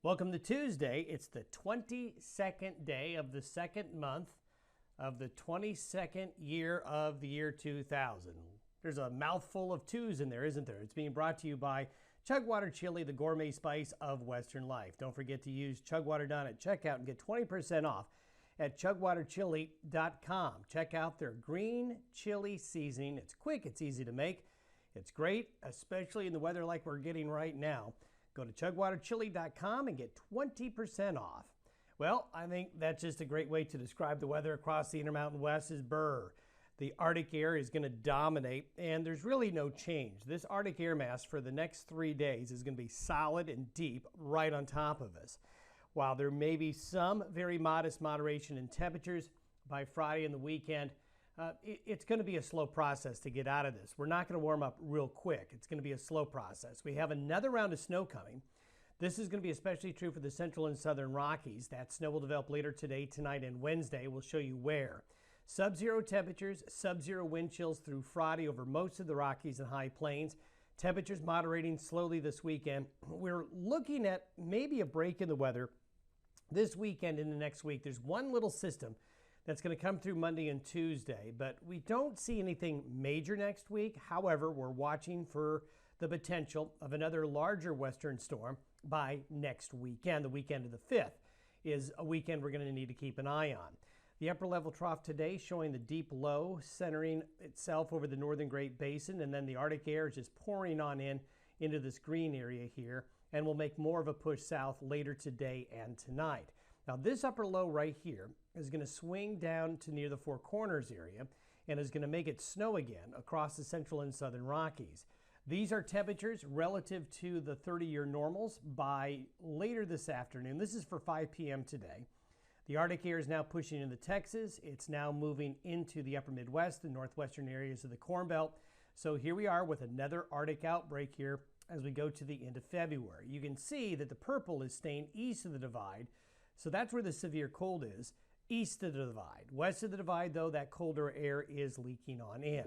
Welcome to Tuesday. It's the 22nd day of the second month of the 22nd year of the year 2000. There's a mouthful of twos in there, isn't there? It's being brought to you by Chugwater Chili, the gourmet spice of Western life. Don't forget to use Chugwater Don at checkout and get 20% off at chugwaterchili.com. Check out their green chili seasoning. It's quick, it's easy to make. It's great, especially in the weather like we're getting right now. Go to chugwaterchili.com and get 20% off. Well, I think that's just a great way to describe the weather across the Intermountain West is brr. The Arctic air is going to dominate, and there's really no change. This Arctic air mass for the next 3 days is going to be solid and deep right on top of us. While there may be some very modest moderation in temperatures by Friday and the weekend, it's going to be a slow process to get out of this. We're not going to warm up real quick. It's going to be a slow process. We have another round of snow coming. This is going to be especially true for the central and southern Rockies. That snow will develop later today, tonight, and Wednesday. We'll show you where. Sub-zero temperatures, sub-zero wind chills through Friday over most of the Rockies and high plains. Temperatures moderating slowly this weekend. We're looking at maybe a break in the weather this weekend and the next week. There's one little system that's going to come through Monday and Tuesday, but we don't see anything major next week. However, we're watching for the potential of another larger western storm by next weekend. The weekend of the 5th is a weekend we're going to need to keep an eye on. The upper level trough today showing the deep low centering itself over the northern Great Basin, and then the Arctic air is just pouring on into this green area here, and will make more of a push south later today and tonight. Now this upper low right here is going to swing down to near the Four Corners area and is going to make it snow again across the central and southern Rockies. These are temperatures relative to the 30-year normals by later this afternoon. This is for 5 p.m. today. The Arctic air is now pushing into Texas. It's now moving into the upper Midwest, the northwestern areas of the Corn Belt. So here we are with another Arctic outbreak here as we go to the end of February. You can see that the purple is staying east of the divide. So that's where the severe cold is, east of the divide. West of the divide, though, that colder air is leaking on in.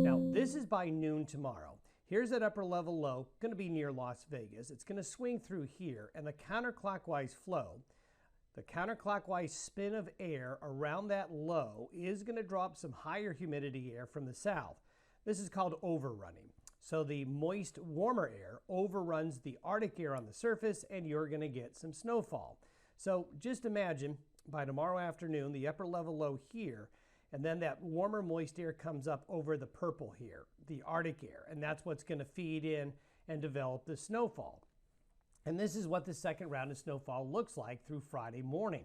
Now, this is by noon tomorrow. Here's that upper level low, going to be near Las Vegas. It's going to swing through here, and the counterclockwise flow, the counterclockwise spin of air around that low is going to drop some higher humidity air from the south. This is called overrunning. So the moist, warmer air overruns the Arctic air on the surface, and you're going to get some snowfall. So just imagine by tomorrow afternoon, the upper level low here, and then that warmer, moist air comes up over the purple here, the Arctic air, and that's what's going to feed in and develop the snowfall. And this is what the second round of snowfall looks like through Friday morning.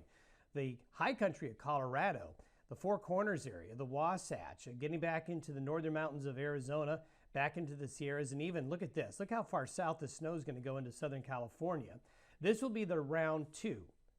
The high country of Colorado, the Four Corners area, the Wasatch, getting back into the northern mountains of Arizona, back into the Sierras, and even, look at this, look how far south the snow is going to go into Southern California. This will be the round 2.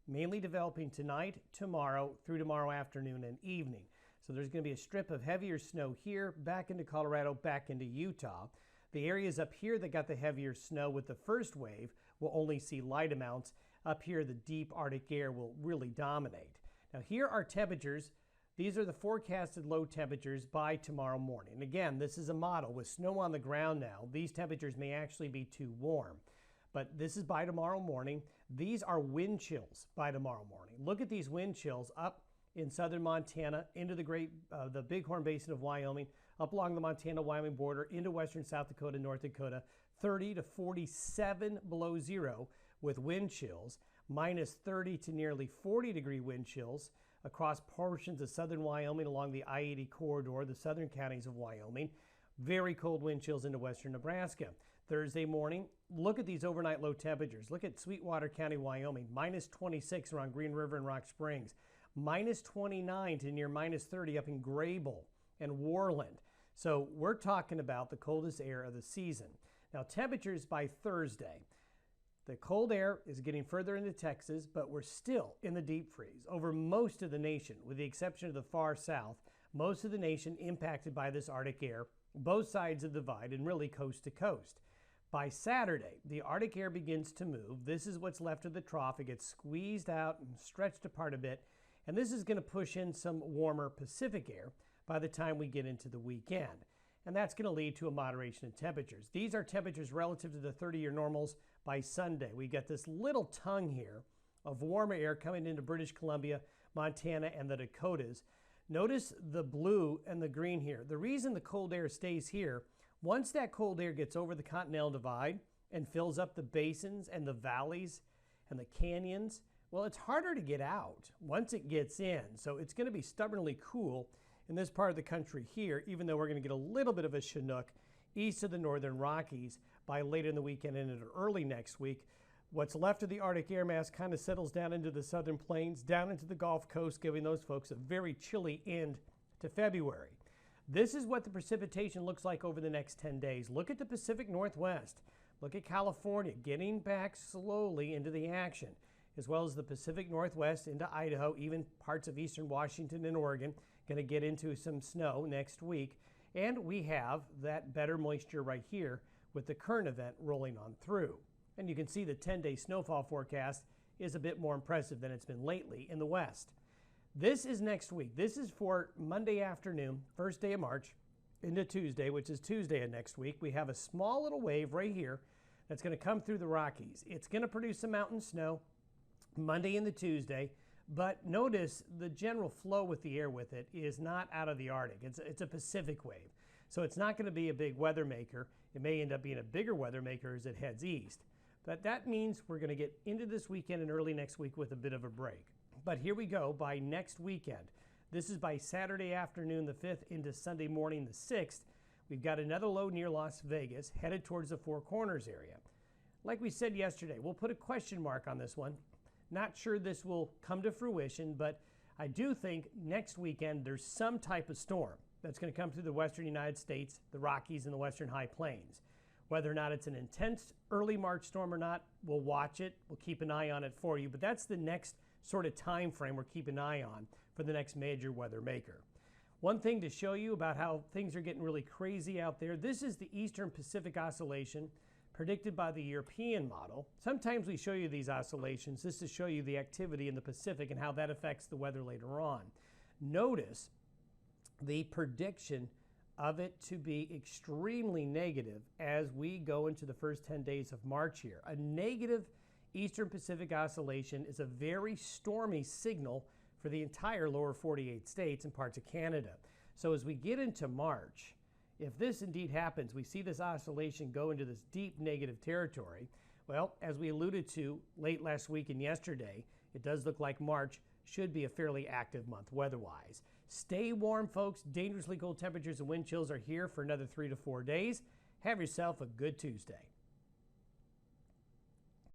Mainly developing tonight, tomorrow, through tomorrow afternoon and evening. So there's going to be a strip of heavier snow here, back into Colorado, back into Utah. The areas up here that got the heavier snow with the first wave will only see light amounts. Up here, the deep Arctic air will really dominate. Now here are temperatures. These are the forecasted low temperatures by tomorrow morning. Again, this is a model with snow on the ground now. These temperatures may actually be too warm. But this is by tomorrow morning. These are wind chills by tomorrow morning. Look at these wind chills up in southern Montana, into the Bighorn Basin of Wyoming, up along the Montana-Wyoming border, into western South Dakota, North Dakota, 30 to 47 below zero with wind chills, minus 30 to nearly 40-degree wind chills across portions of southern Wyoming along the I-80 corridor, the southern counties of Wyoming. Very cold wind chills into western Nebraska. Thursday morning, look at these overnight low temperatures. Look at Sweetwater County, Wyoming, minus 26 around Green River and Rock Springs, minus 29 to near minus 30 up in Grable and Worland. So we're talking about the coldest air of the season. Now temperatures by Thursday. The cold air is getting further into Texas, but we're still in the deep freeze over most of the nation, with the exception of the far south. Most of the nation impacted by this Arctic air, both sides of the divide and really coast to coast. By Saturday, the Arctic air begins to move. This is what's left of the trough. It gets squeezed out and stretched apart a bit, and this is going to push in some warmer Pacific air by the time we get into the weekend. And that's going to lead to a moderation in temperatures. These are temperatures relative to the 30-year normals by Sunday. We got this little tongue here of warmer air coming into British Columbia, Montana, and the Dakotas. Notice the blue and the green here. The reason the cold air stays here, once that cold air gets over the Continental Divide and fills up the basins and the valleys and the canyons, well, it's harder to get out once it gets in. So it's going to be stubbornly cool in this part of the country here, even though we're going to get a little bit of a chinook east of the northern Rockies by later in the weekend and into early next week. What's left of the Arctic air mass kind of settles down into the southern plains, down into the Gulf Coast, giving those folks a very chilly end to February. This is what the precipitation looks like over the next 10 days. Look at the Pacific Northwest. Look at California getting back slowly into the action, as well as the Pacific Northwest into Idaho, even parts of eastern Washington and Oregon, going to get into some snow next week. And we have that better moisture right here with the current event rolling on through. And you can see the 10-day snowfall forecast is a bit more impressive than it's been lately in the west. This is next week. This is for Monday afternoon, first day of March, into Tuesday, which is Tuesday of next week. We have a small little wave right here that's going to come through the Rockies. It's going to produce some mountain snow Monday into Tuesday, but notice the general flow with the air with it is not out of the Arctic. It's a Pacific wave. So it's not going to be a big weather maker. It may end up being a bigger weather maker as it heads east. But that means we're going to get into this weekend and early next week with a bit of a break. But here we go by next weekend. This is by Saturday afternoon the 5th into Sunday morning the 6th. We've got another low near Las Vegas headed towards the Four Corners area. Like we said yesterday, we'll put a question mark on this one. Not sure this will come to fruition, but I do think next weekend there's some type of storm that's going to come through the western United States, the Rockies, and the western high plains. Whether or not it's an intense early March storm or not, we'll watch it. We'll keep an eye on it for you. But that's the next sort of time frame we're keeping an eye on for the next major weather maker. One thing to show you about how things are getting really crazy out there, this is the Eastern Pacific Oscillation predicted by the European model. Sometimes we show you these oscillations just to show you the activity in the Pacific and how that affects the weather later on. Notice the prediction of it to be extremely negative as we go into the first 10 days of March here. A negative Eastern Pacific Oscillation is a very stormy signal for the entire lower 48 states and parts of Canada. So as we get into March, if this indeed happens, we see this oscillation go into this deep negative territory. Well, as we alluded to late last week and yesterday, it does look like March should be a fairly active month weather-wise. Stay warm, folks. Dangerously cold temperatures and wind chills are here for another 3 to 4 days. Have yourself a good Tuesday.